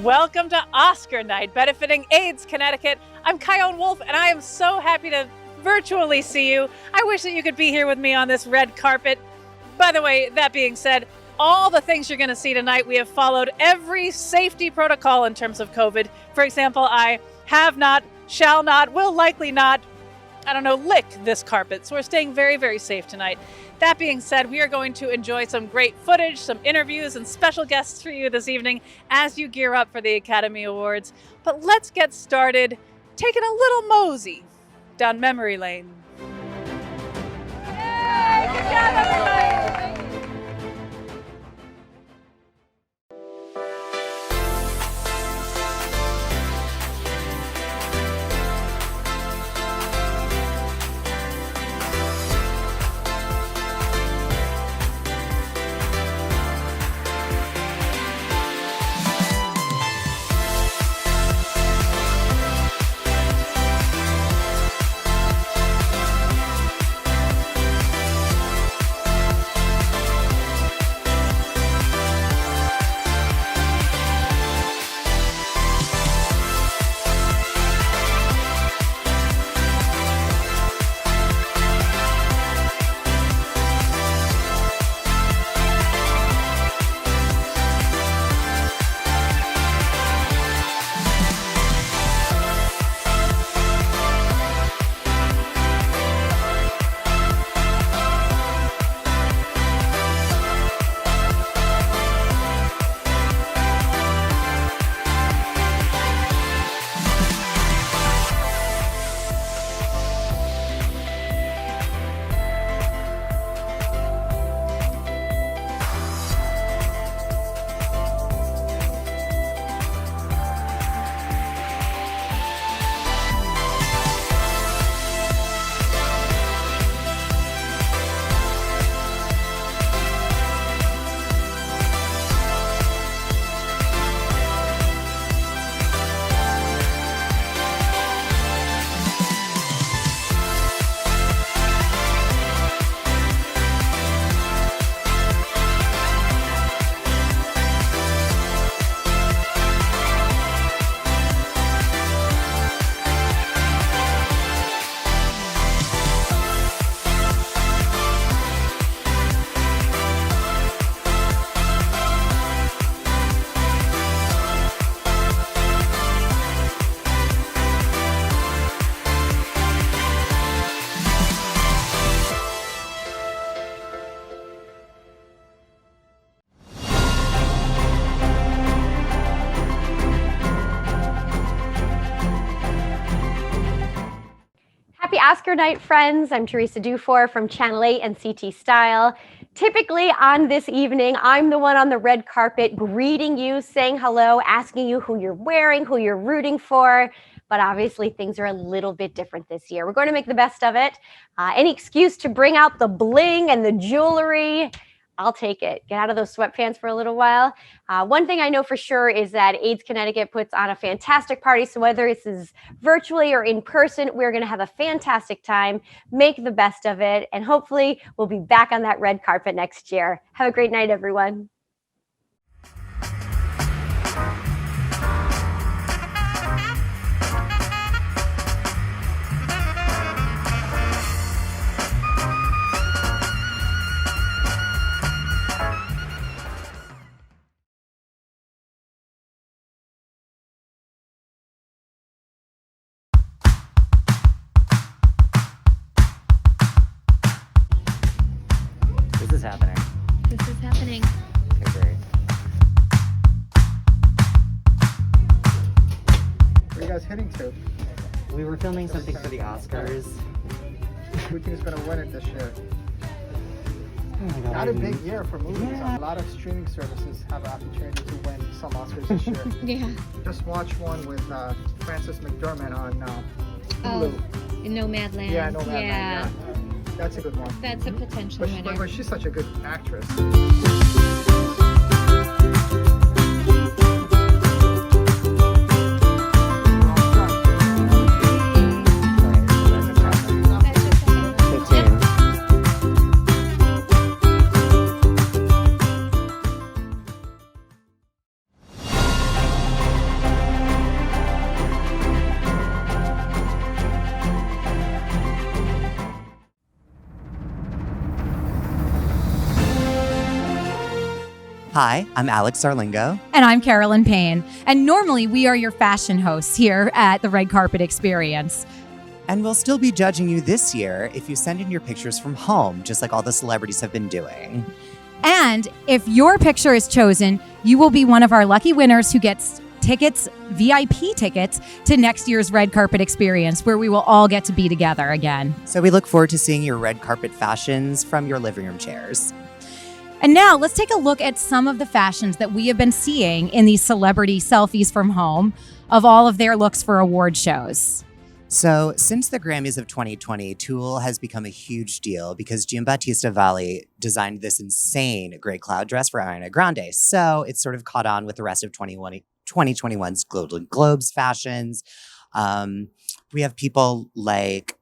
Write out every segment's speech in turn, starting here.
Welcome to Oscar Night, benefiting AIDS Connecticut. I'm Kyone Wolf, and I am so happy to virtually see you. I wish that you could be here with me on this red carpet. By the way, that being said, all the things you're going to see tonight, we have followed every safety protocol in terms of COVID. For example, I have not, shall not, will likely not, lick this carpet. So we're staying very, very safe tonight. That being said, we are going to enjoy some great footage, some interviews, and special guests for you this evening as you gear up for the Academy Awards. But let's get started taking a little mosey down memory lane. Yay! Good job, everybody! Oscar Night, friends. I'm Teresa Dufour from Channel 8 and CT Style. Typically on this evening, I'm the one on the red carpet greeting you, saying hello, asking you who you're wearing, who you're rooting for. But obviously things are a little bit different this year. We're going to make the best of it. Any excuse to bring out the bling and the jewelry, I'll take it. Get out of those sweatpants for a little while. One thing I know for sure is that AIDS Connecticut puts on a fantastic party. So whether this is virtually or in person, we're going to have a fantastic time, make the best of it, and hopefully we'll be back on that red carpet next year. Have a great night, everyone. Happening. This is happening. Okay, great. Where are you guys heading to? We were filming something for the Oscars. Who do you think is going to win it this year? Oh my God, Not a big year for movies. Yeah. A lot of streaming services have an opportunity to win some Oscars this year. Yeah. Just watched one with Frances McDormand on Hulu. In Nomadland. Yeah, Nomadland. Yeah. That's a good one. That's a potential winner. But she's such a good actress. Hi, I'm Alex Zarlingo. And I'm Carolyn Payne. And normally we are your fashion hosts here at the Red Carpet Experience. And we'll still be judging you this year if you send in your pictures from home, just like all the celebrities have been doing. And if your picture is chosen, you will be one of our lucky winners who gets tickets, VIP tickets, to next year's Red Carpet Experience, where we will all get to be together again. So we look forward to seeing your red carpet fashions from your living room chairs. And now let's take a look at some of the fashions that we have been seeing in these celebrity selfies from home of all of their looks for award shows. So since the Grammys of 2020, Tulle has become a huge deal because Giambattista Valli designed this insane gray cloud dress for Ariana Grande. So it's sort of caught on with the rest of 2021's Golden Globes fashions. We have people like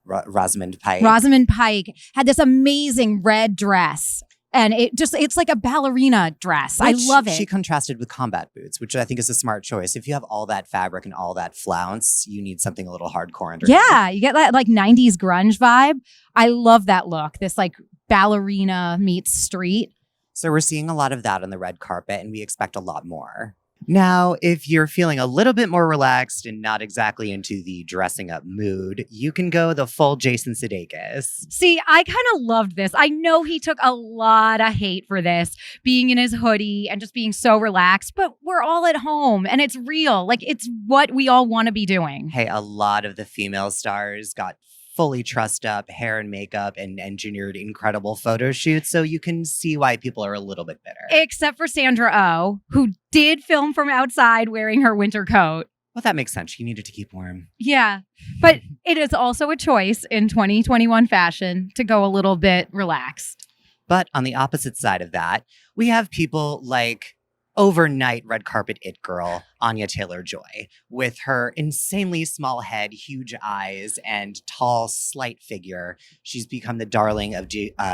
Rosamund Pike. Rosamund Pike had this amazing red dress. And it's like a ballerina dress. I love it. She contrasted with combat boots, which I think is a smart choice. If you have all that fabric and all that flounce, you need something a little hardcore underneath. Yeah, you get that like 90s grunge vibe. I love that look. This like ballerina meets street. So we're seeing a lot of that on the red carpet, and we expect a lot more. Now, if you're feeling a little bit more relaxed and not exactly into the dressing up mood, you can go the full Jason Sudeikis. See, I kind of loved this. I know he took a lot of hate for this, being in his hoodie and just being so relaxed, but we're all at home and it's real. Like, it's what we all want to be doing. Hey, a lot of the female stars got fully trussed up hair and makeup and engineered incredible photo shoots. So you can see why people are a little bit bitter. Except for Sandra Oh, who did film from outside wearing her winter coat. Well, that makes sense. She needed to keep warm. Yeah, but it is also a choice in 2021 fashion to go a little bit relaxed. But on the opposite side of that, we have people like overnight red carpet it girl, Anya Taylor-Joy, with her insanely small head, huge eyes, and tall, slight figure. She's become the darling of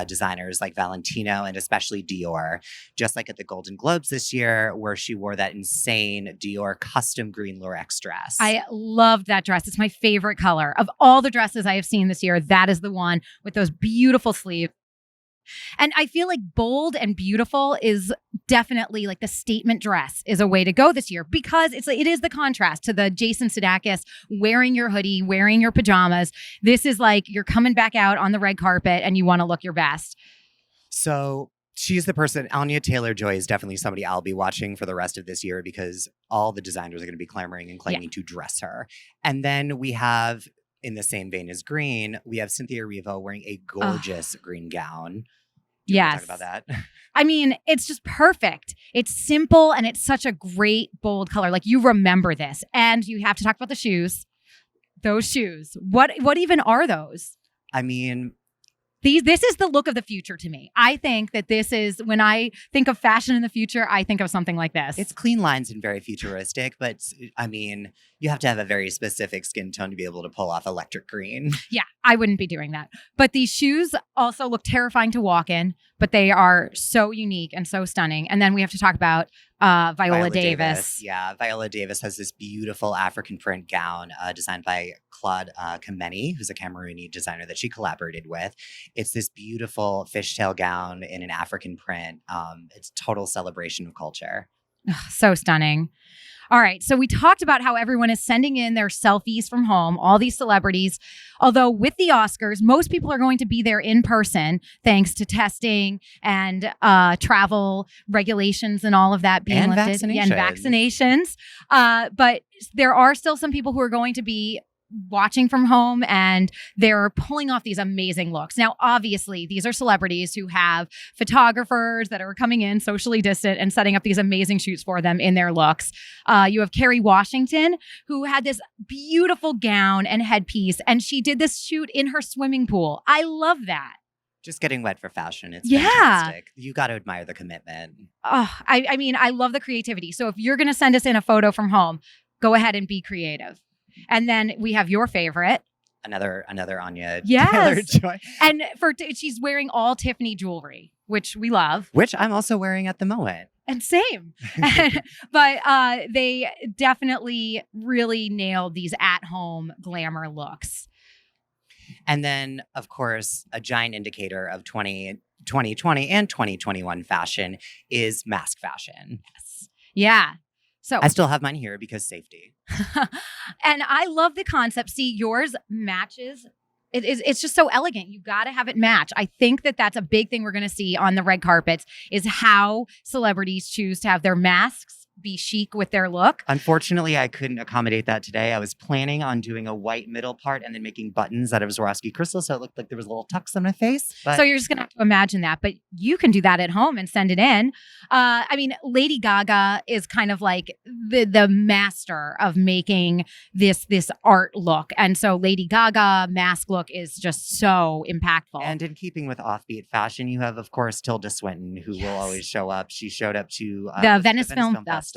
designers like Valentino and especially Dior, just like at the Golden Globes this year, where she wore that insane Dior custom green Lurex dress. I loved that dress. It's my favorite color. Of all the dresses I have seen this year, that is the one with those beautiful sleeves. And I feel like bold and beautiful is definitely like the statement dress is a way to go this year because it is the contrast to the Jason Sudeikis wearing your hoodie, wearing your pajamas. This is like you're coming back out on the red carpet and you want to look your best. So she's the person, Anya Taylor-Joy is definitely somebody I'll be watching for the rest of this year because all the designers are going to be clamoring and claiming to dress her. And then we have, in the same vein as green, we have Cynthia Erivo wearing a gorgeous green gown. Yes. Talk about that. I mean, it's just perfect. It's simple and it's such a great bold color. Like you remember this. And you have to talk about the shoes. Those shoes. What even are those? I mean, this is the look of the future to me. I think that this is, when I think of fashion in the future, I think of something like this. It's clean lines and very futuristic, but I mean, you have to have a very specific skin tone to be able to pull off electric green. Yeah, I wouldn't be doing that. But these shoes also look terrifying to walk in, but they are so unique and so stunning. And then we have to talk about Viola Davis. Yeah, Viola Davis has this beautiful African print gown designed by Claude Kameni, who's a Camerooni designer that she collaborated with. It's this beautiful fishtail gown in an African print. It's a total celebration of culture. So stunning. All right. So we talked about how everyone is sending in their selfies from home, all these celebrities. Although with the Oscars, most people are going to be there in person, thanks to testing and travel regulations and all of that being and lifted. Vaccinations. And vaccinations. But there are still some people who are going to be watching from home and they're pulling off these amazing looks. Now, obviously, these are celebrities who have photographers that are coming in socially distant and setting up these amazing shoots for them in their looks. You have Kerry Washington, who had this beautiful gown and headpiece, and she did this shoot in her swimming pool. I love that. Just getting wet for fashion. It's fantastic. You got to admire the commitment. I mean, I love the creativity. So if you're going to send us in a photo from home, go ahead and be creative. And then we have your favorite. Another Anya Yes. Taylor-Joy. And she's wearing all Tiffany jewelry, which we love. Which I'm also wearing at the moment. And same. But they definitely really nailed these at-home glamour looks. And then, of course, a giant indicator of 2020 and 2021 fashion is mask fashion. Yeah. So I still have mine here because safety. and I love the concept. See, yours matches. It's just so elegant. You got to have it match. I think that that's a big thing we're going to see on the red carpets is how celebrities choose to have their masks be chic with their look. Unfortunately, I couldn't accommodate that today. I was planning on doing a white middle part and then making buttons out of Swarovski crystal, so it looked like there was little tucks on my face. But So you're just going to have to imagine that, but you can do that at home and send it in. I mean, Lady Gaga is kind of like the master of making this art look. And so Lady Gaga mask look is just so impactful. And in keeping with offbeat fashion, you have, of course, Tilda Swinton, who will Yes. always show up. She showed up to The Venice Film Festival.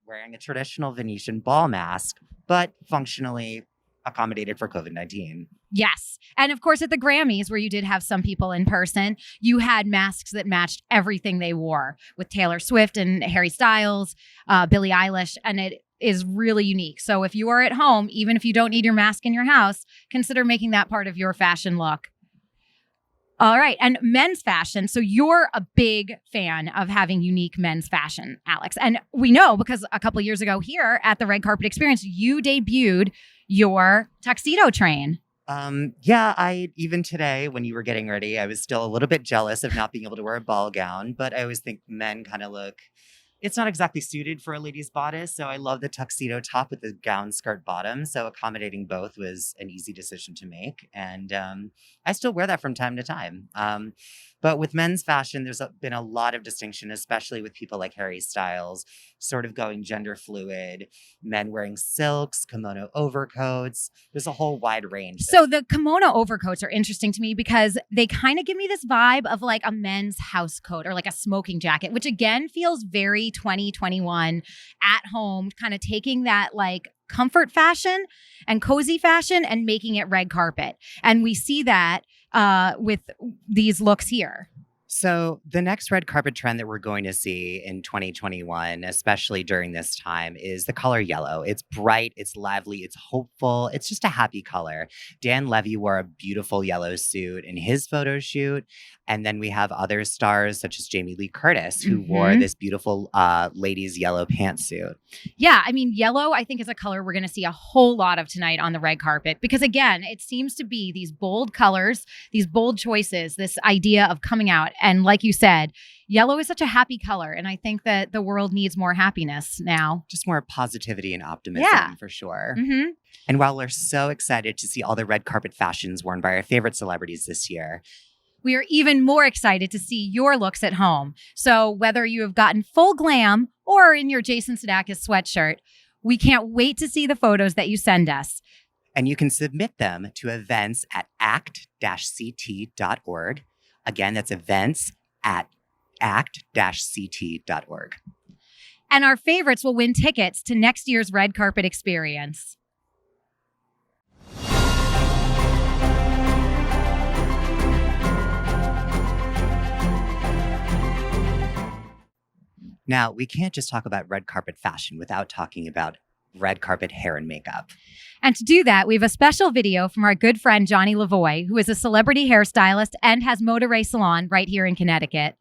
wearing a traditional Venetian ball mask, but functionally accommodated for COVID-19. Yes. And of course, at the Grammys, where you did have some people in person, you had masks that matched everything they wore with Taylor Swift and Harry Styles, Billie Eilish, and it is really unique. So if you are at home, even if you don't need your mask in your house, consider making that part of your fashion look. All right. And men's fashion. So you're a big fan of having unique men's fashion, Alex. And we know because a couple of years ago here at the Red Carpet Experience, you debuted your tuxedo train. I even today when you were getting ready, I was still a little bit jealous of not being able to wear a ball gown, but I always think men kind of look, it's not exactly suited for a lady's bodice. So I love the tuxedo top with the gown skirt bottom. So accommodating both was an easy decision to make. And I still wear that from time to time. But with men's fashion, there's been a lot of distinction, especially with people like Harry Styles, sort of going gender fluid, men wearing silks, kimono overcoats. There's a whole wide range. So the kimono overcoats are interesting to me because they kind of give me this vibe of like a men's house coat or like a smoking jacket, which again feels very 2021 at home, kind of taking that like comfort fashion and cozy fashion and making it red carpet. And we see that with these looks here. So the next red carpet trend that we're going to see in 2021, especially during this time, is the color yellow. It's bright, it's lively, it's hopeful. It's just a happy color. Dan Levy wore a beautiful yellow suit in his photo shoot. And then we have other stars such as Jamie Lee Curtis, who wore this beautiful ladies' yellow pantsuit. Yeah, I mean, yellow, I think, is a color we're going to see a whole lot of tonight on the red carpet because, again, it seems to be these bold colors, these bold choices, this idea of coming out. And like you said, yellow is such a happy color. And I think that the world needs more happiness now. Just more positivity and optimism, for sure. Mm-hmm. And while we're so excited to see all the red carpet fashions worn by our favorite celebrities this year, we are even more excited to see your looks at home. So whether you have gotten full glam or in your Jason Sudeikis sweatshirt, we can't wait to see the photos that you send us. And you can submit them to events at act-ct.org. Again, that's events at act-ct.org. And our favorites will win tickets to next year's red carpet experience. Now, we can't just talk about red carpet fashion without talking about red carpet hair and makeup. And to do that, we have a special video from our good friend Johnny Lavoie, who is a celebrity hairstylist and has Motoré Salon right here in Connecticut.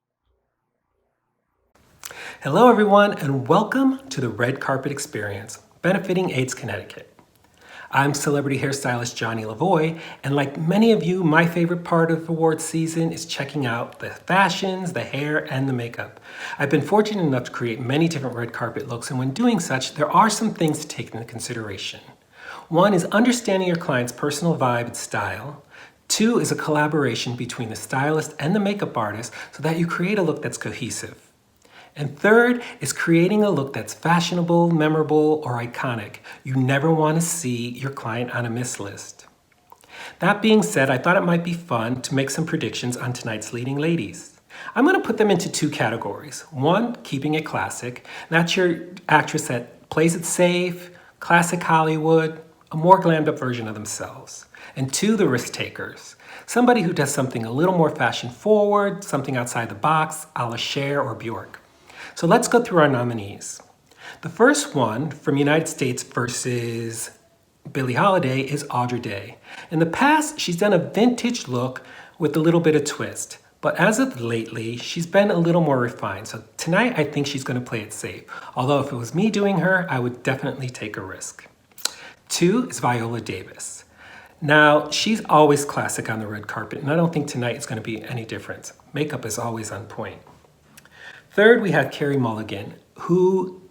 Hello, everyone, and welcome to the Red Carpet Experience, benefiting AIDS Connecticut. I'm celebrity hairstylist Johnny Lavoie, and like many of you, my favorite part of awards season is checking out the fashions, the hair, and the makeup. I've been fortunate enough to create many different red carpet looks, and when doing such, there are some things to take into consideration. One is understanding your client's personal vibe and style. Two is a collaboration between the stylist and the makeup artist so that you create a look that's cohesive. And third is creating a look that's fashionable, memorable, or iconic. You never want to see your client on a miss list. That being said, I thought it might be fun to make some predictions on tonight's leading ladies. I'm going to put them into two categories. One, keeping it classic. That's your actress that plays it safe, classic Hollywood, a more glammed up version of themselves. And two, the risk takers. Somebody who does something a little more fashion forward, something outside the box, a la Cher or Bjork. So let's go through our nominees. The first one from United States versus Billie Holiday is Audra Day. In the past, she's done a vintage look with a little bit of twist, But as of lately, she's been a little more refined. So tonight, I think she's going to play it safe. Although if it was me doing her, I would definitely take a risk. 2 is Viola Davis. Now, she's always classic on the red carpet, and I don't think tonight is going to be any different. Makeup is always on point. 3rd, we have Carey Mulligan, who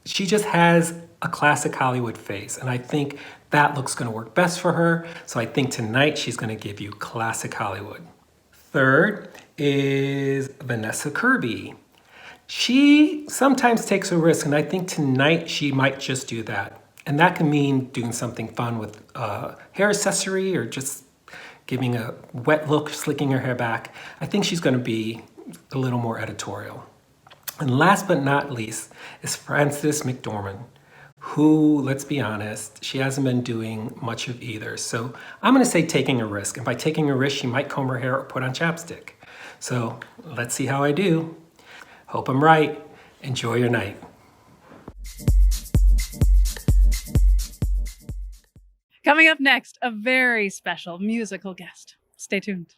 she just has a classic Hollywood face, and I think that looks going to work best for her. So I think tonight she's going to give you classic Hollywood. 3rd is Vanessa Kirby. She sometimes takes a risk, and I think tonight she might just do that. And that can mean doing something fun with hair accessory or just giving a wet look, slicking her hair back. I think she's going to be a little more editorial. And last but not least is Frances McDormand, who, let's be honest, she hasn't been doing much of either. So I'm going to say taking a risk. And by taking a risk, she might comb her hair or put on chapstick. So let's see how I do. Hope I'm right. Enjoy your night. Coming up next, a very special musical guest. Stay tuned.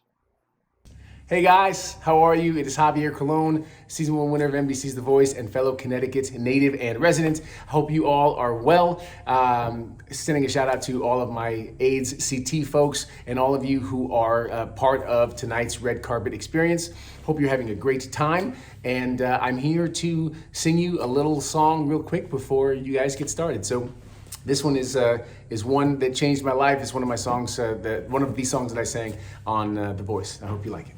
Hey guys, how are you? It is Javier Colon, season 1 winner of NBC's The Voice and fellow Connecticut native and resident. Hope you all are well. Sending a shout out to all of my AIDS CT folks and all of you who are part of tonight's red carpet experience. Hope you're having a great time. And I'm here to sing you a little song real quick before you guys get started. So this one is one that changed my life. It's one of my songs, one of the songs that I sang on The Voice. I hope you like it.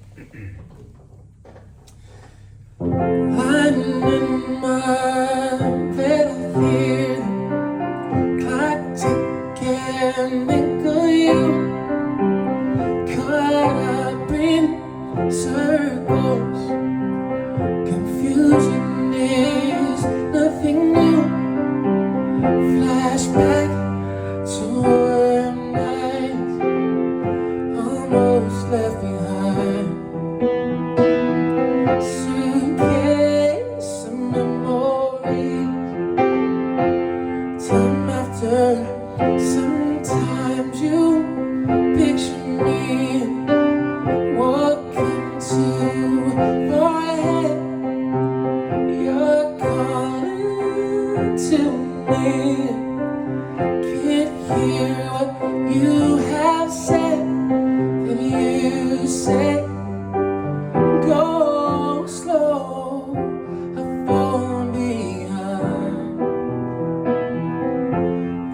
I'm in my bed here, clock ticking, think of you, caught up in circles, confusion is nothing new, flashback to our nights, almost left behind. Suitcase of memories, time after, sometimes you picture me walking to your head, you're calling to me, can't hear what you have said, then you say, go slow, I've fallen behind.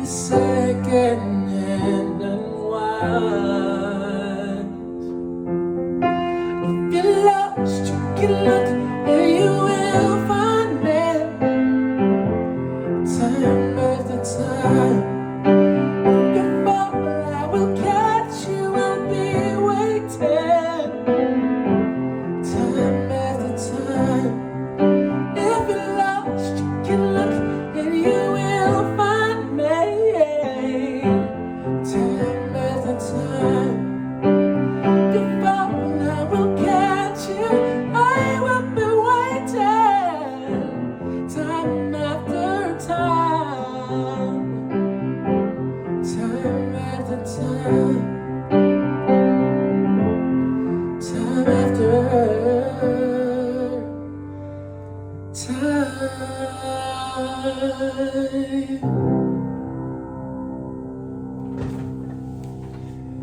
The second hand unwinds. If you're lost, you can look and you will find me. Time after time. If you fall, I will catch you, I'll be waiting. Time after time, if you're lost, you can look and you will find me. Time after time, if you fall, I will catch you, I will be waiting. Time after time, time after time. Time after time.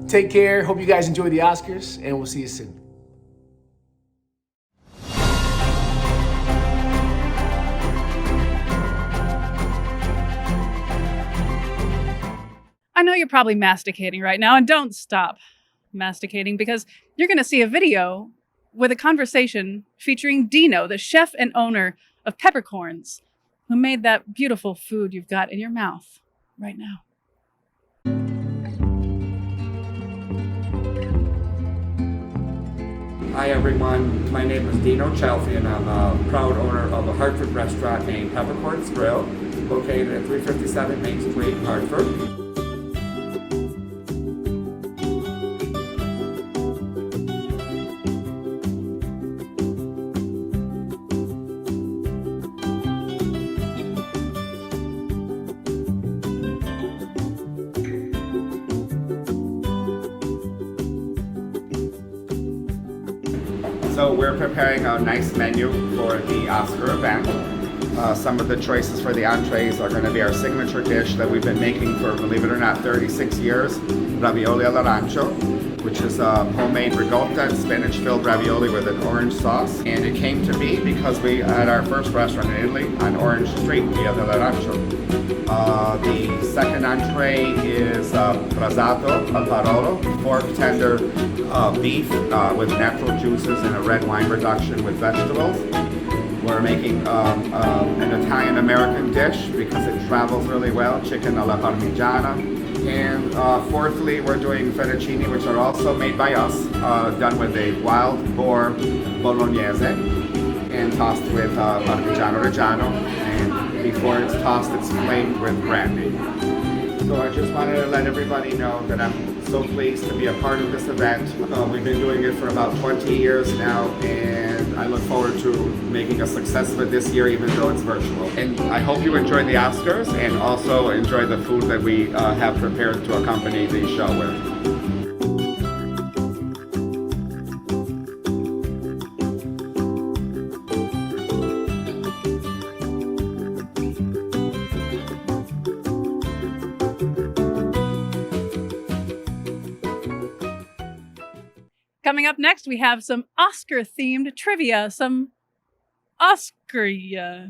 Take care. Hope you guys enjoy the Oscars, and we'll see you soon. I know you're probably masticating right now, and don't stop masticating because you're going to see a video with a conversation featuring Dino, the chef and owner of Peppercorns, who made that beautiful food you've got in your mouth right now. Hi everyone, my name is Dino Chelsea and I'm a proud owner of a Hartford restaurant named Peppercorns Grill, located at 357 Main Street, Hartford. So we're preparing a nice menu for the Oscar event. Some of the choices for the entrees are going to be our signature dish that we've been making for, believe it or not, 36 years, ravioli alla rancio, which is a homemade ricotta and spinach-filled ravioli with an orange sauce. And it came to be because we had our first restaurant in Italy on Orange Street, Via dell'Arancio. The second entree is brasato al parolo, pork tender beef with natural juices and a red wine reduction with vegetables. We're making an Italian-American dish because it travels really well, chicken alla parmigiana. And fourthly, we're doing fettuccine, which are also made by us, done with a wild boar bolognese and tossed with Parmigiano Reggiano. And before it's tossed, it's flamed with brandy. So I just wanted to let everybody know that I'm so pleased to be a part of this event. We've been doing it for about 20 years now, and I look forward to making a success of it this year, even though it's virtual. And I hope you enjoy the Oscars and also enjoy the food that we have prepared to accompany the show with. Coming up next, we have some Oscar-themed trivia, some Oscar-ya.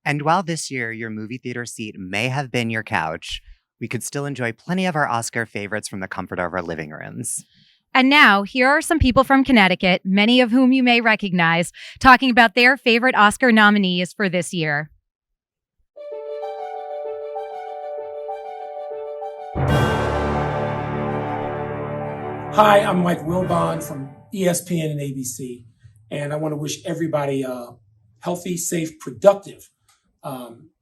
And while this year your movie theater seat may have been your couch, we could still enjoy plenty of our Oscar favorites from the comfort of our living rooms. And now, here are some people from Connecticut, many of whom you may recognize, talking about their favorite Oscar nominees for this year. Hi, I'm Mike Wilbon from ESPN and ABC, and I want to wish everybody a healthy, safe, productive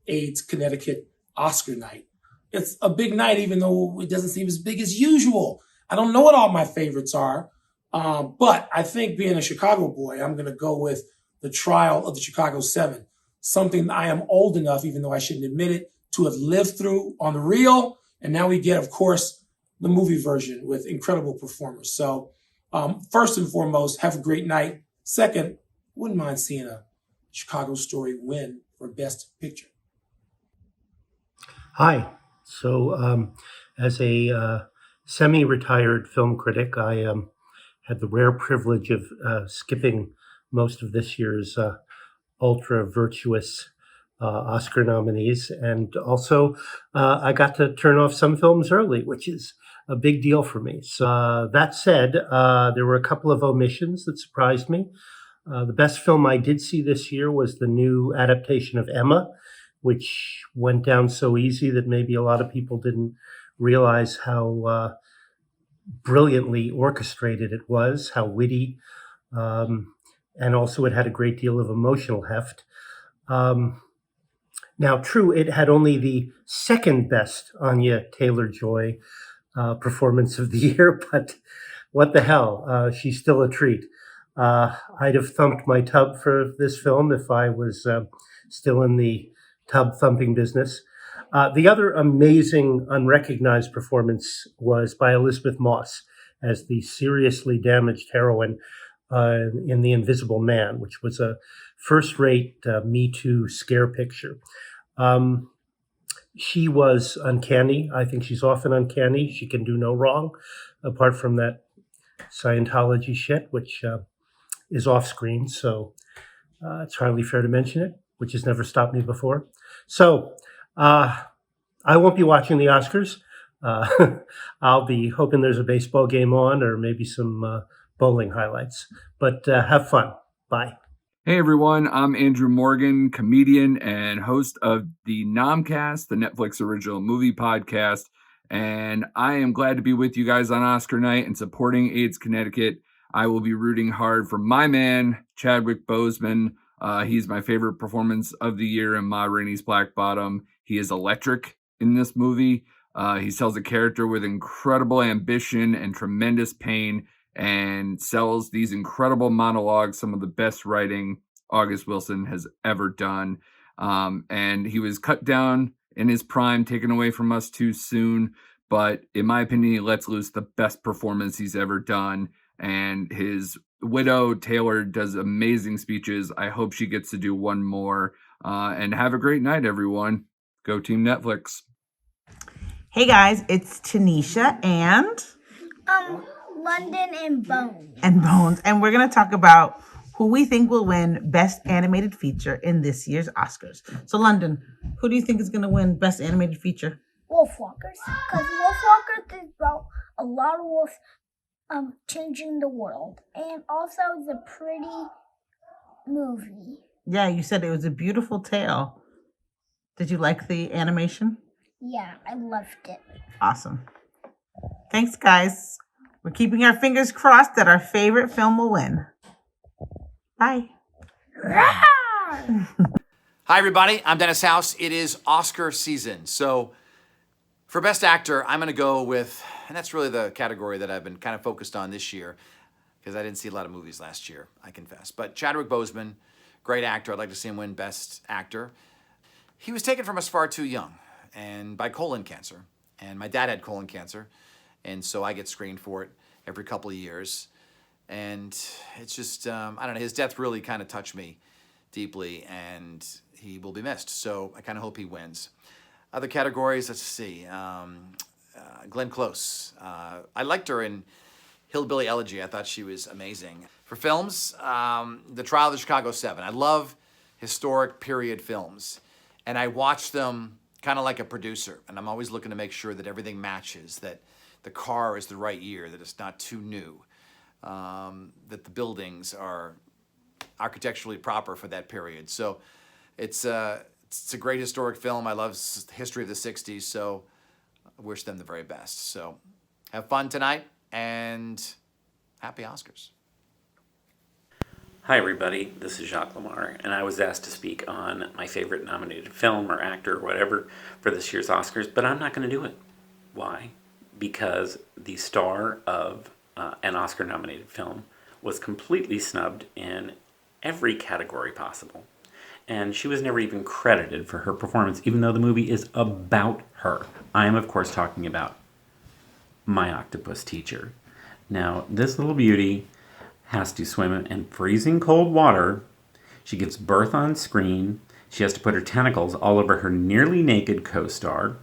AIDS Connecticut Oscar night. It's a big night, even though it doesn't seem as big as usual. I don't know what all my favorites are, but I think being a Chicago boy, I'm going to go with The Trial of the Chicago 7, something I am old enough, even though I shouldn't admit it, to have lived through on the real. And now we get, of course, the movie version with incredible performers. So first and foremost, have a great night. Second, wouldn't mind seeing a Chicago Story win for Best Picture. Hi. So, as a semi-retired film critic, I had the rare privilege of skipping most of this year's ultra virtuous Oscar nominees, and also I got to turn off some films early, which is a big deal for me. So that said, there were a couple of omissions that surprised me. The best film I did see this year was the new adaptation of Emma, which went down so easy that maybe a lot of people didn't realize how brilliantly orchestrated it was, how witty, and also it had a great deal of emotional heft. Now, true, it had only the second best Anya Taylor-Joy performance of the year, but what the hell, she's still a treat. I'd have thumped my tub for this film if I was still in the tub thumping business. The other amazing unrecognized performance was by Elizabeth Moss as the seriously damaged heroine in The Invisible Man, which was a first-rate Me Too scare picture. She was uncanny. I think she's often uncanny. She can do no wrong, apart from that Scientology shit, which is off screen, so it's hardly fair to mention it, which has never stopped me before. So I won't be watching the Oscars. I'll be hoping there's a baseball game on or maybe some bowling highlights. But have fun. Bye. Hey everyone, I'm Andrew Morgan, comedian and host of the Nomcast, the Netflix original movie podcast. And I am glad to be with you guys on Oscar night and supporting AIDS Connecticut. I will be rooting hard for my man, Chadwick Boseman. He's my favorite performance of the year in Ma Rainey's Black Bottom. He is electric in this movie. He sells a character with incredible ambition and tremendous pain, and sells these incredible monologues, some of the best writing August Wilson has ever done. And he was cut down in his prime, taken away from us too soon. But in my opinion, he lets loose the best performance he's ever done. And his widow, Taylor, does amazing speeches. I hope she gets to do one more. And have a great night, everyone. Go Team Netflix. Hey guys, it's Tanisha and London and Bones. And we're going to talk about who we think will win Best Animated Feature in this year's Oscars. So London, who do you think is going to win Best Animated Feature? Wolfwalkers. Because Wolfwalkers is about a lot of wolves changing the world. And also it's a pretty movie. Yeah, you said it was a beautiful tale. Did you like the animation? Yeah, I loved it. Awesome. Thanks, guys. We're keeping our fingers crossed that our favorite film will win. Bye. Hi, everybody. I'm Dennis House. It is Oscar season. So for Best Actor, I'm going to go with, and that's really the category that I've been kind of focused on this year because I didn't see a lot of movies last year, I confess. But Chadwick Boseman, great actor. I'd like to see him win Best Actor. He was taken from us far too young and by colon cancer. And my dad had colon cancer. And so I get screened for it every couple of years. And it's just, I don't know, his death really kind of touched me deeply, and he will be missed. So I kind of hope he wins. Other categories, let's see. Glenn Close. I liked her in Hillbilly Elegy. I thought she was amazing. For films, The Trial of the Chicago 7. I love historic period films. And I watch them kind of like a producer. And I'm always looking to make sure that everything matches, that the car is the right year, that it's not too new, that the buildings are architecturally proper for that period. So it's a great historic film. I love history of the 60s, so I wish them the very best. So have fun tonight, and happy Oscars. Hi everybody, this is Jacques Lamar, and I was asked to speak on my favorite nominated film or actor or whatever for this year's Oscars, but I'm not going to do it. Why? Because the star of an Oscar-nominated film was completely snubbed in every category possible. And she was never even credited for her performance, even though the movie is about her. I am, of course, talking about My Octopus Teacher. Now, this little beauty has to swim in freezing cold water. She gives birth on screen. She has to put her tentacles all over her nearly naked co-star.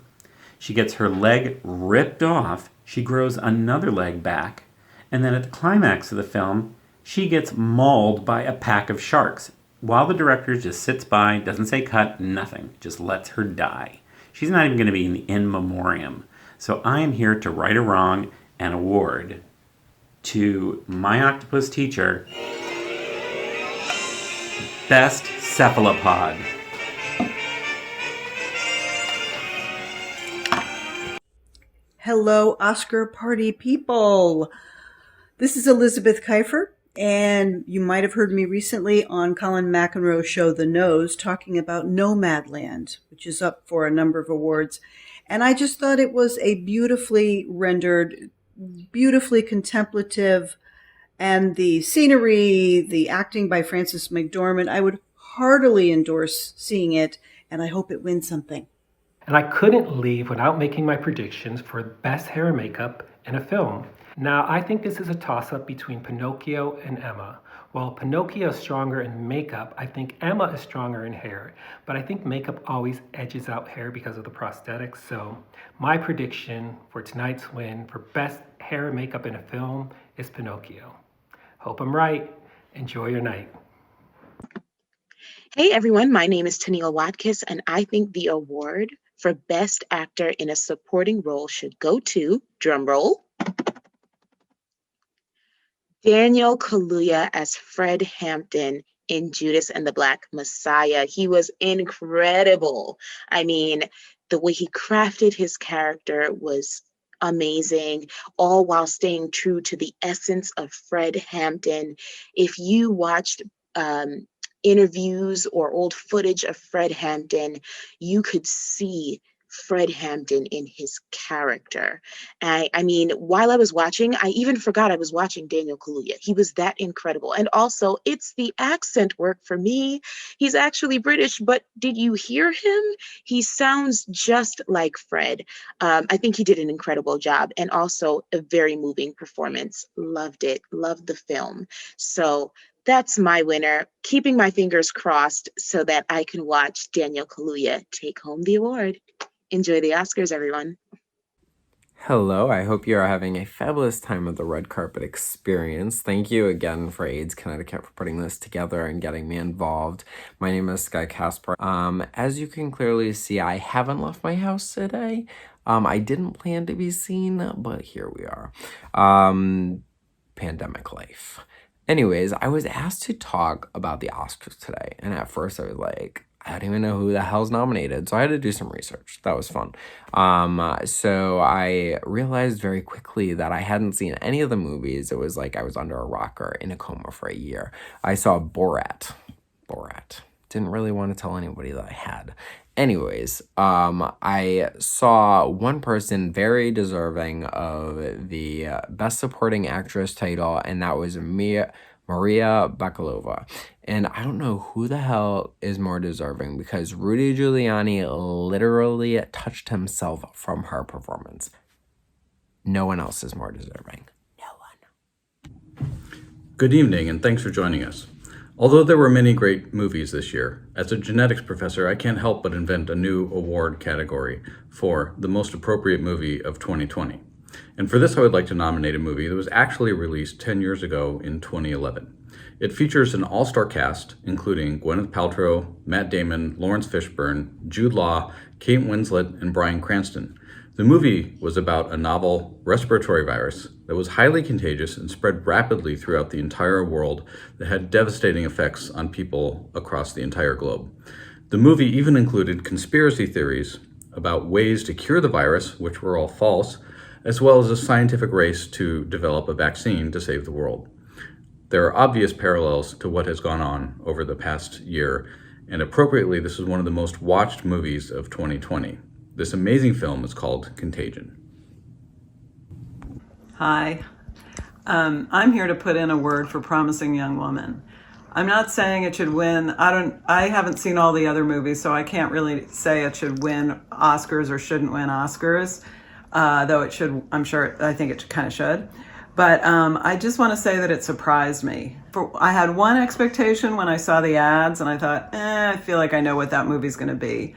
She gets her leg ripped off. She grows another leg back. And then at the climax of the film, she gets mauled by a pack of sharks, while the director just sits by, doesn't say cut, nothing, just lets her die. She's not even going to be in the in memoriam. So I am here to right a wrong and award to my octopus teacher, Best Cephalopod. Hello, Oscar party people. This is Elizabeth Kiefer, and you might have heard me recently on Colin McEnroe's show, The Nose, talking about Nomadland, which is up for a number of awards. And I just thought it was a beautifully rendered, beautifully contemplative, and the scenery, the acting by Frances McDormand, I would heartily endorse seeing it, and I hope it wins something. And I couldn't leave without making my predictions for best hair and makeup in a film. Now, I think this is a toss-up between Pinocchio and Emma. While Pinocchio is stronger in makeup, I think Emma is stronger in hair. But I think makeup always edges out hair because of the prosthetics. So my prediction for tonight's win for best hair and makeup in a film is Pinocchio. Hope I'm right. Enjoy your night. Hey everyone, my name is Tennille Watkiss, and I think the award for Best Actor in a Supporting Role should go to, drumroll, Daniel Kaluuya as Fred Hampton in Judas and the Black Messiah. He was incredible. I mean, the way he crafted his character was amazing, all while staying true to the essence of Fred Hampton. If you watched interviews or old footage of Fred Hampton, you could see Fred Hampton in his character. I mean, while I was watching, I even forgot I was watching Daniel Kaluuya. He was that incredible. And also, it's the accent work for me. He's actually British, but did you hear him? He sounds just like Fred. I think he did an incredible job, and also a very moving performance. Loved it. Loved the film. So that's my winner, keeping my fingers crossed so that I can watch Daniel Kaluuya take home the award. Enjoy the Oscars, everyone. Hello, I hope you are having a fabulous time at the Red Carpet Experience. Thank you again for AIDS Connecticut for putting this together and getting me involved. My name is Sky Casper. As you can clearly see, I haven't left my house today. I didn't plan to be seen, but here we are. Pandemic life. Anyways, I was asked to talk about the Oscars today, and at first I was like, I don't even know who the hell's nominated, so I had to do some research. That was fun. So I realized very quickly that I hadn't seen any of the movies. It was like I was under a rock or in a coma for a year. I saw Borat. Didn't really want to tell anybody that I had. Anyways, I saw one person very deserving of the Best Supporting Actress title, and that was Maria Bakalova. And I don't know who the hell is more deserving, because Rudy Giuliani literally touched himself from her performance. No one else is more deserving. Good evening, and thanks for joining us. Although there were many great movies this year, as a genetics professor, I can't help but invent a new award category for the most appropriate movie of 2020. And for this, I would like to nominate a movie that was actually released 10 years ago in 2011. It features an all-star cast, including Gwyneth Paltrow, Matt Damon, Lawrence Fishburne, Jude Law, Kate Winslet, and Bryan Cranston. The movie was about a novel respiratory virus that was highly contagious and spread rapidly throughout the entire world that had devastating effects on people across the entire globe. The movie even included conspiracy theories about ways to cure the virus, which were all false, as well as a scientific race to develop a vaccine to save the world. There are obvious parallels to what has gone on over the past year, and appropriately, this is one of the most watched movies of 2020. This amazing film is called Contagion. Hi, I'm here to put in a word for Promising Young Woman. I'm not saying it should win. I haven't seen all the other movies, so I can't really say it should win Oscars or shouldn't win Oscars, though it should, I think it kind of should. But I just want to say that it surprised me. I had one expectation when I saw the ads, and I thought, I feel like I know what that movie's going to be.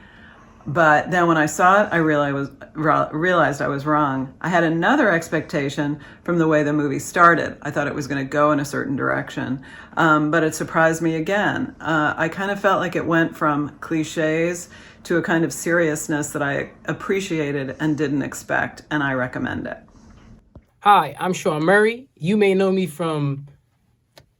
But then when I saw it, I realized I was wrong. I had another expectation from the way the movie started. I thought it was going to go in a certain direction, but it surprised me again. I kind of felt like it went from cliches to a kind of seriousness that I appreciated and didn't expect, and I recommend it. Hi, I'm Sean Murray. You may know me from,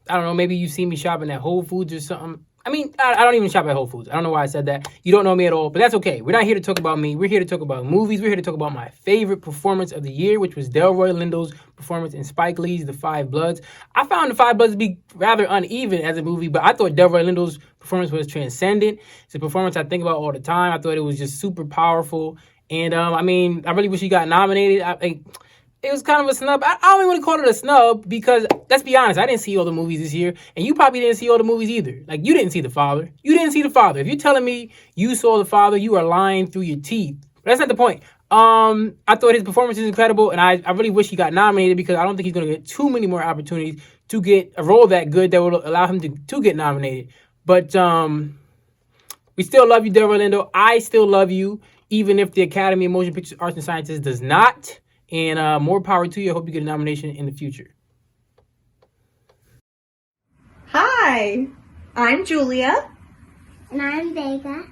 I don't know, maybe you've seen me shopping at Whole Foods or something. I mean, I don't even shop at Whole Foods. I don't know why I said that. You don't know me at all, but that's okay. We're not here to talk about me. We're here to talk about movies. We're here to talk about my favorite performance of the year, which was Delroy Lindo's performance in Spike Lee's The Five Bloods. I found The Five Bloods to be rather uneven as a movie, but I thought Delroy Lindo's performance was transcendent. It's a performance I think about all the time. I thought it was just super powerful. And, I mean, I really wish he got nominated. It was kind of a snub. I don't even want to call it a snub because, let's be honest, I didn't see all the movies this year, and you probably didn't see all the movies either. Like, you didn't see The Father. You didn't see The Father. If you're telling me you saw The Father, you are lying through your teeth. But that's not the point. I thought his performance is incredible, and I really wish he got nominated because I don't think he's going to get too many more opportunities to get a role that good that will allow him to get nominated. But we still love you, Delroy Lindo. I still love you, even if the Academy of Motion Picture Arts and Sciences does not. And more power to you. I hope you get a nomination in the future. Hi, I'm Julia. And I'm Vega.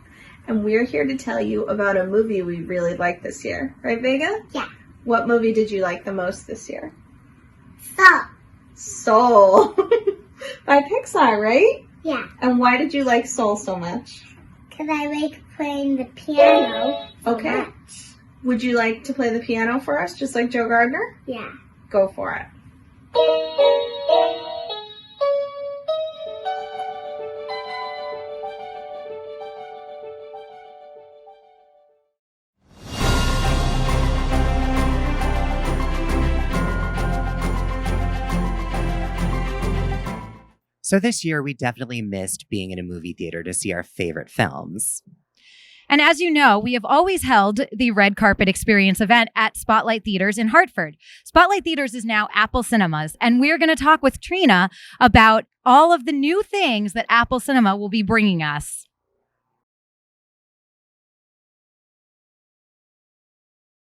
And we're here to tell you about a movie we really liked this year. Right, Vega? Yeah. What movie did you like the most this year? Soul. Soul. By Pixar, right? Yeah. And why did you like Soul so much? Because I like playing the piano so much. Would you like to play the piano for us, just like Joe Gardner? Yeah. Go for it. So this year, we definitely missed being in a movie theater to see our favorite films. And as you know, we have always held the Red Carpet Experience event at Spotlight Theaters in Hartford. Spotlight Theaters is now Apple Cinemas, and we're going to talk with Trina about all of the new things that Apple Cinema will be bringing us.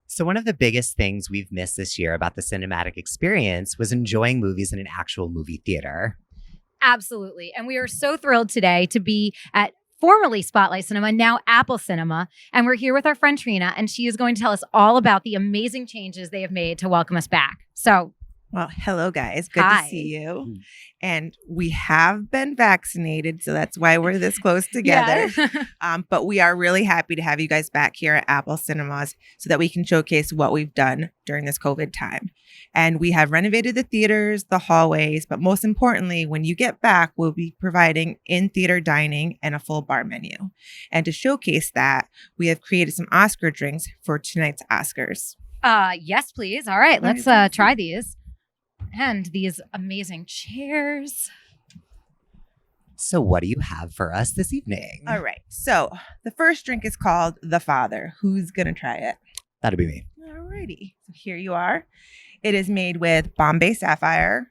So one of the biggest things we've missed this year about the cinematic experience was enjoying movies in an actual movie theater. Absolutely. And we are so thrilled today to be at formerly Spotlight Cinema, now Apple Cinema. And we're here with our friend Trina, and she is going to tell us all about the amazing changes they have made to welcome us back. So, well, hello, guys. Good Hi. to see you. And we have been vaccinated, so that's why we're this close together. Yeah. But we are really happy to have you guys back here at Apple Cinemas so that we can showcase what we've done during this COVID time. And we have renovated the theaters, the hallways, but most importantly, when you get back, we'll be providing in-theater dining and a full bar menu. And to showcase that, we have created some Oscar drinks for tonight's Oscars. Yes, please. All right, let's try these. And these amazing chairs. So what do you have for us this evening? All right. So the first drink is called The Father. Who's going to try it? That'll be me. All righty. So here you are. It is made with Bombay Sapphire,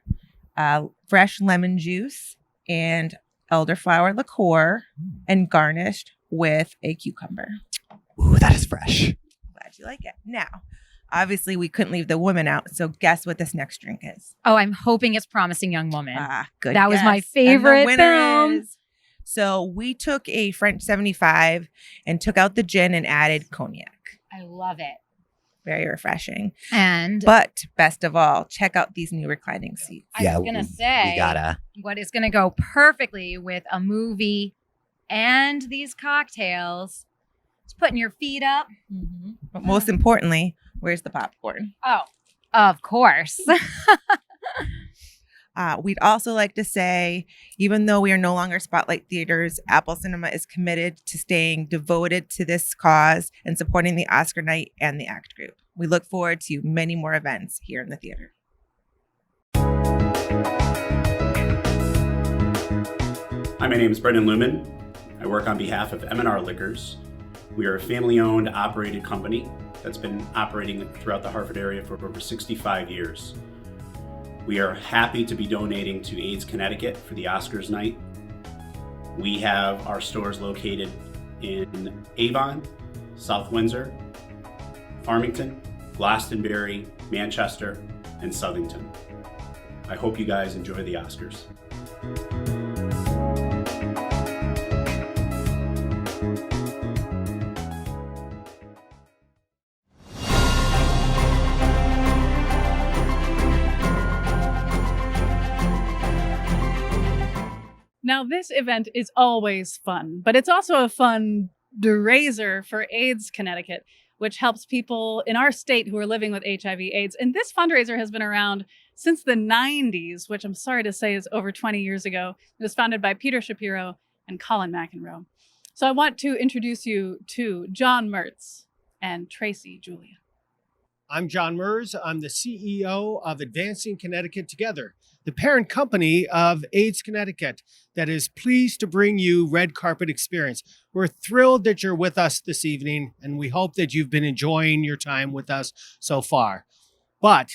fresh lemon juice, and elderflower liqueur, and garnished with a cucumber. Ooh, that is fresh. Glad you like it. Now, obviously, we couldn't leave the women out, so guess what this next drink is? Oh, I'm hoping it's Promising Young Woman. Good That was my guess. And the favorite winner film. is- So we took a French 75 and took out the gin and added cognac. I love it. Very refreshing. And But best of all, check out these new reclining seats. I was gonna say what is gonna go perfectly with a movie and these cocktails. Just putting your feet up. But most importantly, where's the popcorn? Oh, of course. We'd also like to say, even though we are no longer Spotlight Theaters, Apple Cinema is committed to staying devoted to this cause and supporting the Oscar night and the ACT group. We look forward to many more events here in the theater. Hi, my name is Brendan Lumen. I work on behalf of M&R Liquors. We are a family-owned, operated company that's been operating throughout the Hartford area for over 65 years. We are happy to be donating to AIDS Connecticut for the Oscars night. We have our stores located in Avon, South Windsor, Farmington, Glastonbury, Manchester, and Southington. I hope you guys enjoy the Oscars. Now, this event is always fun, but it's also a fundraiser for AIDS Connecticut, which helps people in our state who are living with HIV/AIDS. And this fundraiser has been around since the 90s, which I'm sorry to say is over 20 years ago. It was founded by Peter Shapiro and Colin McEnroe. So I want to introduce you to John Mertz and Tracy Julia. I'm John Merz. I'm the CEO of Advancing Connecticut Together, the parent company of AIDS Connecticut that is pleased to bring you Red Carpet Experience. We're thrilled that you're with us this evening, and we hope that you've been enjoying your time with us so far. But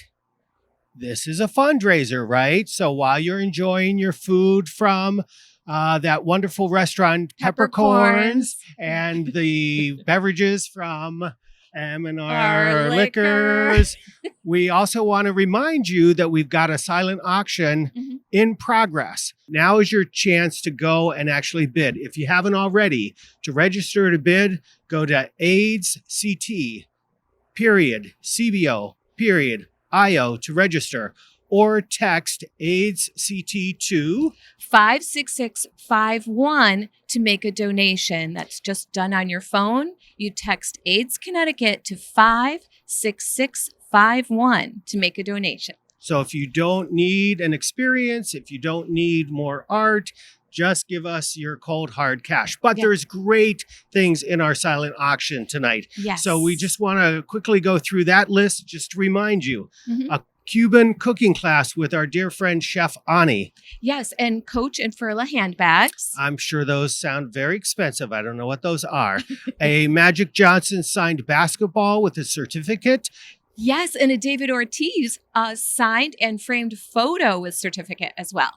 this is a fundraiser, right? So while you're enjoying your food from that wonderful restaurant, Peppercorns, and the beverages from M&R Liquors. We also want to remind you that we've got a silent auction in progress. Now is your chance to go and actually bid. If you haven't already, to register to bid, go to AIDS.CBO.IO to register, or text AIDS-CT to 56651 to make a donation. That's just done on your phone. You text AIDS Connecticut to 56651 to make a donation. So if you don't need an experience, if you don't need more art, just give us your cold hard cash. But there's great things in our silent auction tonight. Yes. So we just want to quickly go through that list just to remind you. A Cuban cooking class with our dear friend Chef Ani. Yes, and Coach and Furla handbags. I'm sure those sound very expensive. I don't know what those are. A Magic Johnson signed basketball with a certificate. Yes, and a David Ortiz signed and framed photo with certificate as well.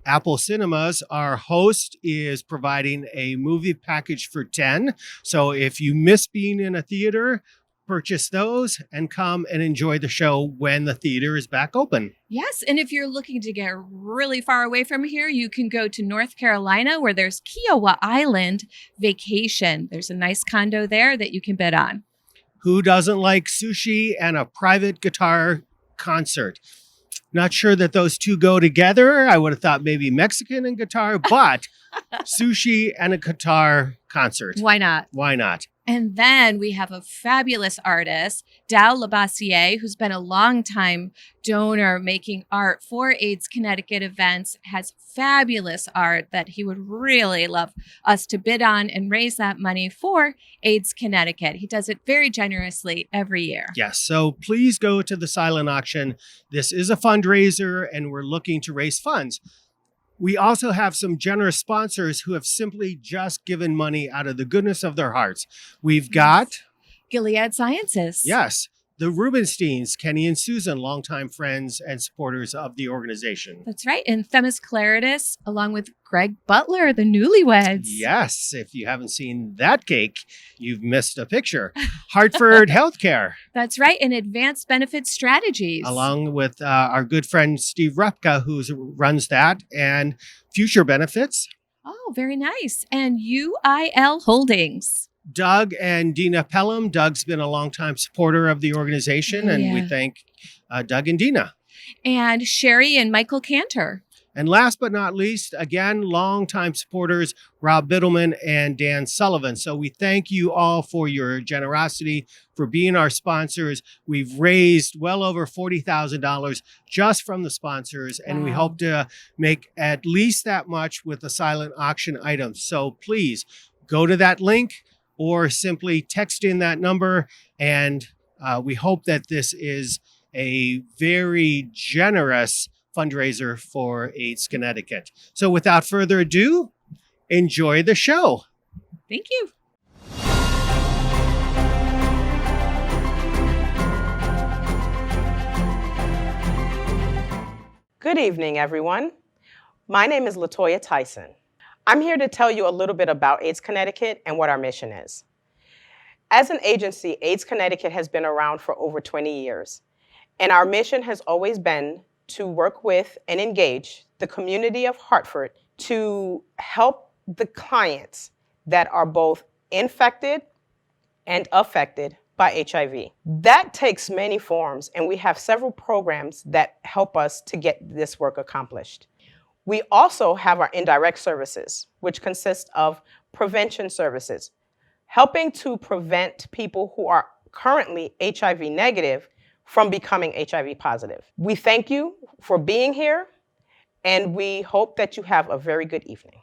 Apple Cinemas, our host, is providing a movie package for 10. So if you miss being in a theater, purchase those and come and enjoy the show when the theater is back open. Yes, and if you're looking to get really far away from here, you can go to North Carolina where there's Kiowa Island Vacation. There's a nice condo there that you can bid on. Who doesn't like sushi and a private guitar concert? Not sure that those two go together. I would have thought maybe Mexican and guitar, but sushi and a guitar concert. Why not? Why not? And then we have a fabulous artist, Dal Labassiere, who's been a longtime donor making art for AIDS Connecticut events, has fabulous art that he would really love us to bid on and raise that money for AIDS Connecticut. He does it very generously every year. Yes, so please go to the silent auction. This is a fundraiser and we're looking to raise funds. We also have some generous sponsors who have simply just given money out of the goodness of their hearts. We've got Gilead Sciences. Yes, the Rubensteins, Kenny and Susan, longtime friends and supporters of the organization. That's right. And Themis Claritas, along with Greg Butler, the newlyweds. Yes, if you haven't seen that cake, you've missed a picture. Hartford Healthcare. That's right. And Advanced Benefit Strategies. Along with our good friend Steve Repka, who runs that, and Future Benefits. Oh, very nice. And UIL Holdings. Doug and Dina Pelham. Doug's been a longtime supporter of the organization, and we thank Doug and Dina. And Sherry and Michael Cantor. And last but not least, again, longtime supporters, Rob Biddleman and Dan Sullivan. So we thank you all for your generosity, for being our sponsors. We've raised well over $40,000 just from the sponsors, and we hope to make at least that much with the silent auction items. So please go to that link or simply text in that number. And we hope that this is a very generous fundraiser for AIDS Connecticut. So without further ado, enjoy the show. Thank you. Good evening, everyone. My name is Latoya Tyson. I'm here to tell you a little bit about AIDS Connecticut and what our mission is. As an agency, AIDS Connecticut has been around for over 20 years, and our mission has always been to work with and engage the community of Hartford to help the clients that are both infected and affected by HIV. That takes many forms, and we have several programs that help us to get this work accomplished. We also have our indirect services, which consist of prevention services, helping to prevent people who are currently HIV negative from becoming HIV positive. We thank you for being here, and we hope that you have a very good evening.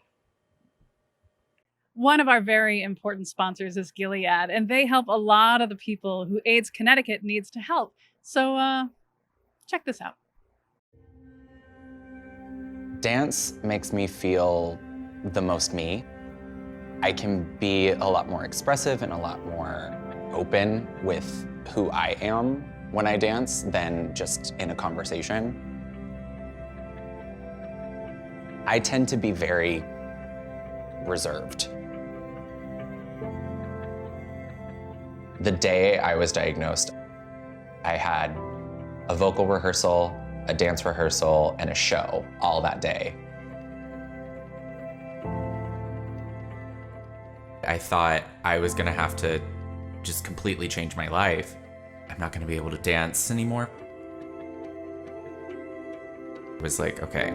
One of our very important sponsors is Gilead, and they help a lot of the people who AIDS Connecticut needs to help. So check this out. Dance makes me feel the most me. I can be a lot more expressive and a lot more open with who I am when I dance than just in a conversation. I tend to be very reserved. The day I was diagnosed, I had a vocal rehearsal, a dance rehearsal, and a show all that day. I thought I was gonna have to just completely change my life. I'm not gonna be able to dance anymore. It was like, okay,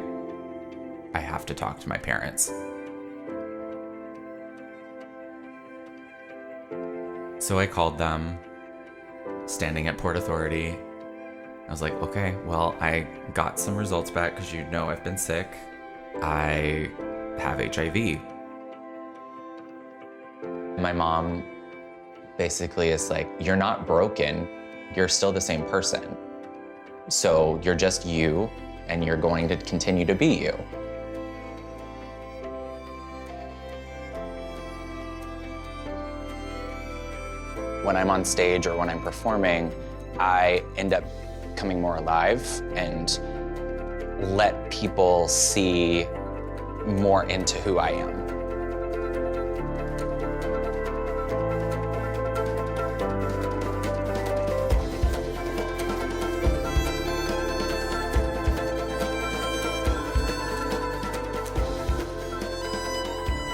I have to talk to my parents. So I called them, standing at Port Authority. I was like, okay, well, I got some results back because you know I've been sick. I have HIV. My mom basically is like, you're not broken, you're still the same person. So you're just you, and you're going to continue to be you. When I'm on stage or when I'm performing, I end up coming more alive and let people see more into who I am.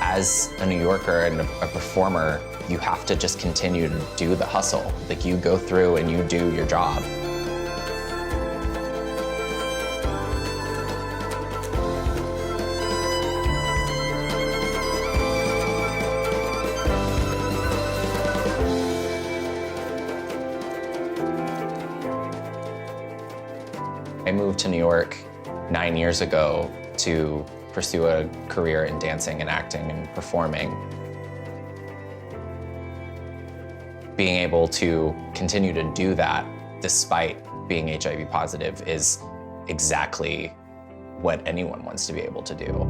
As a New Yorker and a performer, you have to just continue to do the hustle. Like, you go through and you do your job. I moved to New York 9 years ago to pursue a career in dancing and acting and performing. Being able to continue to do that despite being HIV positive is exactly what anyone wants to be able to do.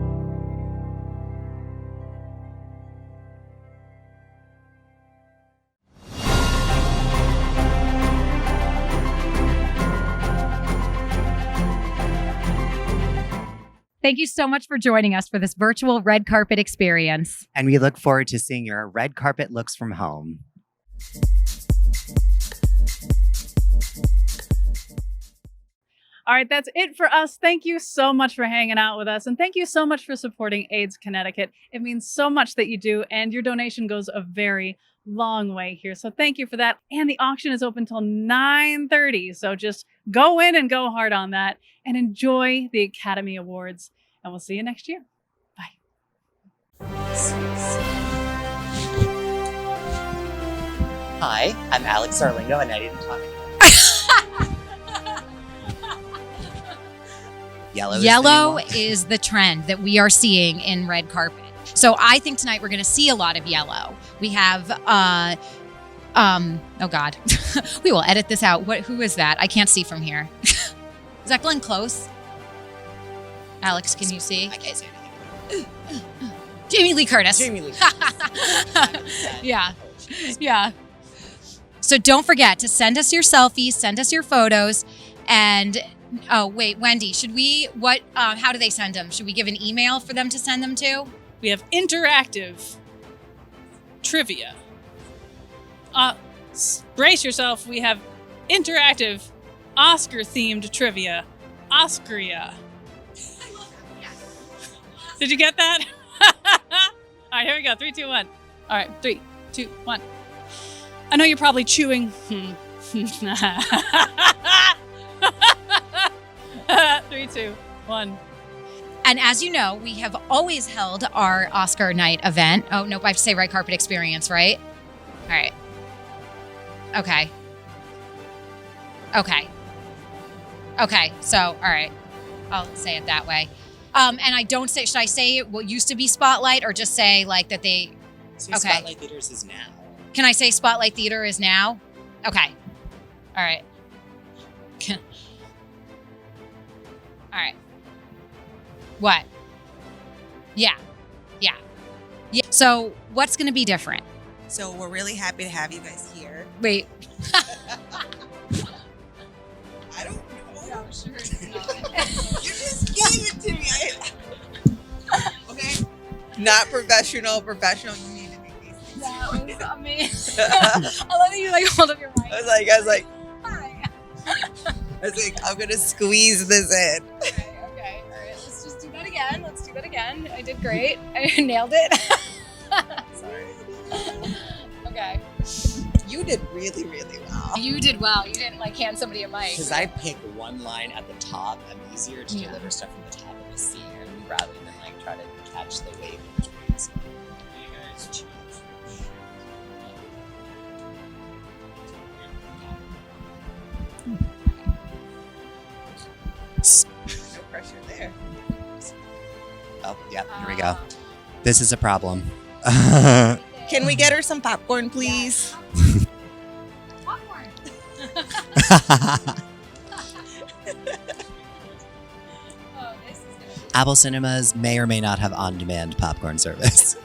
Thank you so much for joining us for this virtual red carpet experience. And we look forward to seeing your red carpet looks from home. All right, that's it for us. Thank you so much for hanging out with us. And thank you so much for supporting AIDS Connecticut. It means so much that you do, and your donation goes a very long way here. So thank you for that. And the auction is open till 9:30. So just go in and go hard on that and enjoy the Academy Awards. And we'll see you next year. Hi, I'm Alex Arlingo, and I didn't talk to you. Yellow is the trend that we are seeing in red carpet. So I think tonight we're going to see a lot of yellow. We have, oh God, we will edit this out. Who is that? I can't see from here. Is that Glenn Close? Alex, can you see? I can't see anything. Jamie Lee Curtis. Jamie Lee Yeah. Yeah. So don't forget to send us your selfies, send us your photos, and Oh, wait, Wendy, should we, how do they send them? Should we give an email for them to send them to? We have interactive trivia. Brace yourself. We have interactive Oscar-themed trivia. Oscaria. Did you get that? All right, here we go. 3, 2, 1. All right, 3, 2, 1. I know you're probably chewing. 3, 2, 1. And as you know, we have always held our Oscar night event. Oh, nope, I have to say red carpet experience, right? All right. Okay. So, all right. I'll say it that way. And I don't say, should I say what used to be Spotlight or just say like that they, okay. Spotlight Theaters is now. Can I say Spotlight Theater is now? Okay. All right. All right. What? Yeah. So what's going to be different? So we're really happy to have you guys here. Wait. I don't know. Yeah, I'm sure it's not. You just gave it to me. Okay. Not professional. You need to make these things. That was amazing. I love that you like hold up your mic. I was like, hi. I was like, I'm gonna squeeze this in. Okay. All right. Let's just do that again. I did great. I nailed it. Sorry. Okay. You did really, really well. You did well. You didn't like hand somebody a mic. Because I pick one line at the top, I'm easier to deliver stuff from the top of the scene rather than like try to catch the wave in between. So, you guys choose. No pressure there. Oh, yeah, here we go. This is a problem. Can we get her some popcorn, please? Popcorn. Apple Cinemas may or may not have on-demand popcorn service.